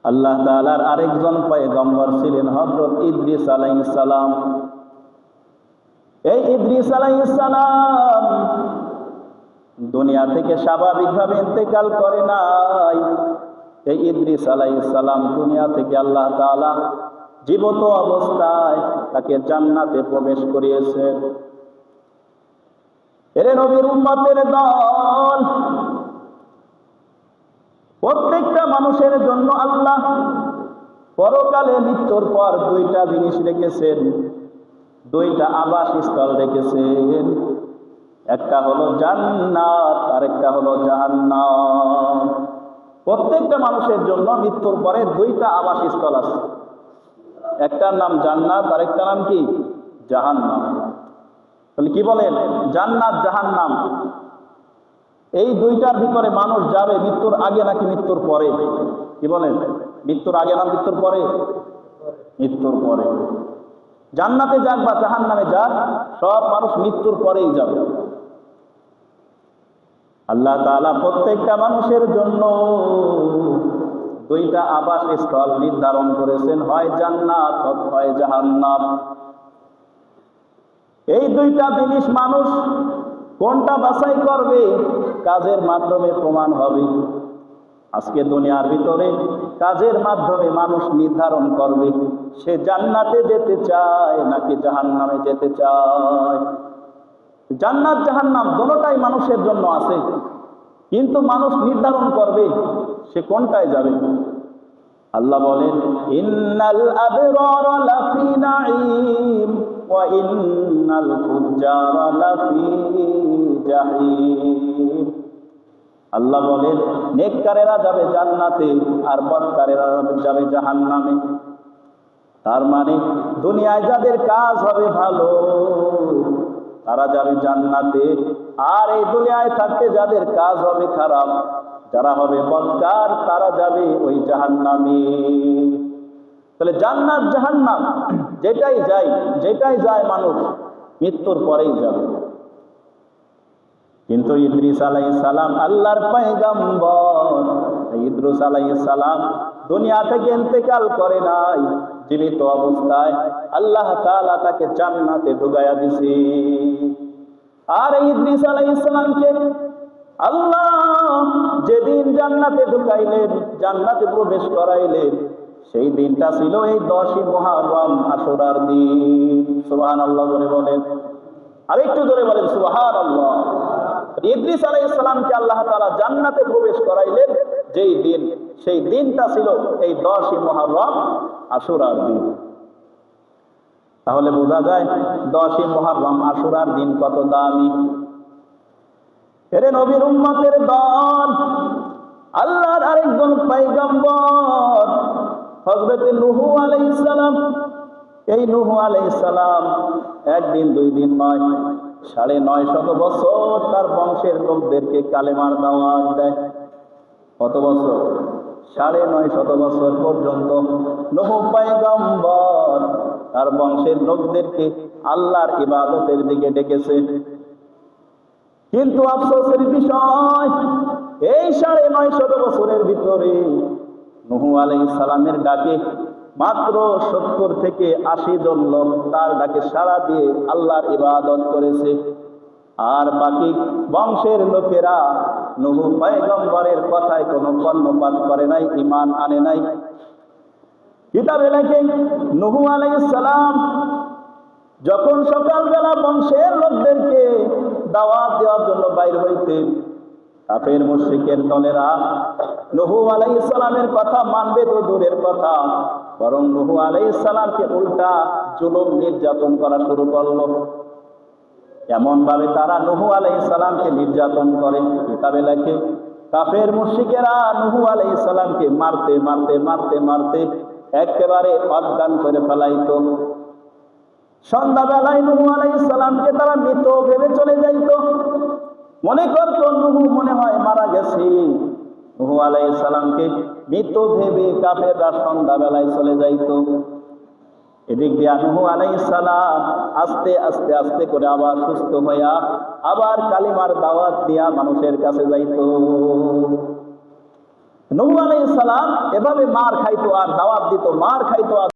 আল্লাহ তাআলার আরেকজন পয়গম্বর ছিলেন হযরত ইদ্রিস আলাইহিস সালাম। এই ইদ্রিস আলাইহিস সালাম দুনিয়া থেকে স্বাভাবিকভাবে ইন্তেকাল করে নাই। এই ইদ্রিস আলাইহিস সালাম দুনিয়া থেকে আল্লাহ তাআলা জীবিত অবস্থায় তাকে জান্নাতে প্রবেশ করিয়েছেন। এর নবীর উম্মতের দল, প্রত্যেকটা মানুষের জন্য আল্লাহ পরকালে মৃত্যুর পর দুইটা জিনিস রেখেছেন, দুইটা আবাসস্থল রেখেছেন। একটা হলো জান্নাত আর একটা হলো জাহান্নাম। প্রত্যেকটা মানুষের জন্য মৃত্যুর পরে দুইটা আবাসস্থল আছে, একটার নাম জান্নাত আর একটা নাম কি জাহান্নাম। তাহলে কি বলেন, জান্নাত জাহান্নাম এই দুইটার ভিতরে মানুষ যাবে মৃত্যুর আগে নাকি মৃত্যুর পরে? কি বলেন, মৃত্যুর আগে না মৃত্যুর পরে? মৃত্যুর পরে। জান্নাতে যাক বা জাহান্নামে যাক, সব মানুষ মৃত্যুর পরেই যাবে। আল্লাহ তাআলা প্রত্যেকটা মানুষের জন্য দুইটা আবাসস্থল নির্ধারণ করেছেন, হয় জান্নাত হয় জাহান্নাম। এই দুইটা জিনিস মানুষ কোনটা বাছাই করবে, কাজের মাধ্যমে প্রমাণ হবে। আজকে দুনিয়ার ভিতরে কাজের মাধ্যমে মানুষ নির্ধারণ করবে সে জান্নাতে যেতে চায় নাকি জাহান্নামে যেতে চায়। জান্নাত জাহান্নাম দুটোটাই মানুষের জন্য আছে, কিন্তু মানুষ নির্ধারণ করবে সে কোনটায় যাবে। আল্লাহ বলেন, ইন্নাল আবরারা লাফি নাঈম ওয়া ইন্নাল ফুজ্জারা লাফি জাহিম। আল্লাহ বলেন, নেককারেরা যাবে জান্নাতে আর বদকারেরা যাবে জাহান্নামে। তার মানে দুনিয়ায় যাদের কাজ হবে ভালো তারা যাবে জান্নাতে, আর এই দুনিয়ায় থাকতে যাদের কাজ হবে খারাপ, যারা হবে বদকার, তারা যাবে ওই জাহান্নামে। তাহলে জান্নাত জাহান্নাম যেটাই যায় মানুষ মৃত্যুর পরেই যাবে। কিন্তু ইদ্রিস আলাইহিস সালাম আল্লাহর পয়গম্বর, ইদ্রিস আলাইহিস সালাম দুনিয়া থেকে ইন্তেকাল করে নাই, জীবিত অবস্থায় আল্লাহ তাআলা তাকে জান্নাতে ঢুকাইয়া দিয়েছে। আর ইদ্রিস আলাইহিস সালামকে আল্লাহ যেদিন জান্নাতে ঢুকাইলেন, জান্নাতে প্রবেশ করাইলেন, সেই দিনটা ছিল এই 10ই মুহররম, আশুরার দিন। সুবহানাল্লাহ বলে বলেন, আরেকটু জোরে বলেন সুবহানাল্লাহ। ইদ্রিস আলাইহিস সালামকে আল্লাহ তাআলা জান্নাতে প্রবেশ করাইলেন যেই দিন, সেই দিনটা ছিল এই 10ই মুহররম, আশুরার দিন। তাহলে বোঝা যায় 10ই মুহররম আশুরার দিন কত দামি। এরে নবীর উম্মতের দল, আল্লাহর আরেকজন পয়গম্বর হযরত নূহ আলাইহিস সালাম। এই নূহ আলাইহিস সালাম একদিন দুই দিন নয়, 950 বছর তার বংশের লোকদেরকে কালেমার দাওয়াত দেয়। কত বছর? 950 বছর পর্যন্ত নূহ পয়গম্বর তার বংশের লোকদেরকে আল্লাহর ইবাদতের দিকে ডেকেছে। কিন্তু আফসোসের বিষয়, এই 950 বছরের ভিতরে নূহ আলাইহিস সালামের ডাকে মাত্র 70 থেকে 80 জন লোক তার ডাকে সাড়া দিয়ে আল্লাহর ইবাদত করেছে। আর বাকি বংশের লোকেরা নূহ পয়গম্বরের কথায় কোনো কর্ণপাত করে নাই, ঈমান আনে নাই। কিতাবে লেখে নূহ আলাইহিস সালাম যখন সকালবেলা বংশের লোকদেরকে দাওয়াত দেওয়ার জন্য বাইর হইতেন, কাফের মুশরিকের দলেরা নূহ আলাইহিস সালামের কথা মানবে তো দূরের কথা, বরং নূহ আলাইহিস সালামকে উল্টা জুলুম নির্যাতন করা শুরু করলো। এমন ভাবে তারা নূহ আলাইহিস সালামকে নির্যাতন করে, কিতাবে লেখে কাফের মুশরিকেরা নূহ আলাইহিস সালামকে মারতে মারতে মারতে মারতে একেবারে অজ্ঞান করে ফেলাইতো। সন্ধ্যাবেলায় নূহ আলাইহিস সালামকে তারা মৃত ভেবে চলে যাইত, মনে করত নূহ মনে হয় মারা গেছে। নূহ আলাইহিস সালামকে মৃত ভেবে কাফেররা সন্ধ্যাবেলায় চলে যাইত। এদিক দিয়ে নূহ আলাইহিস সালাম আস্তে আস্তে আস্তে করে আবার সুস্থ হইয়া আবার কালিমার দাওয়াত দিয়া মানুষের কাছে যাইত। নূহ আলাইহিস সালাম এভাবে মার খাইতো আর দাওয়াত দিত, মার খাইতো আর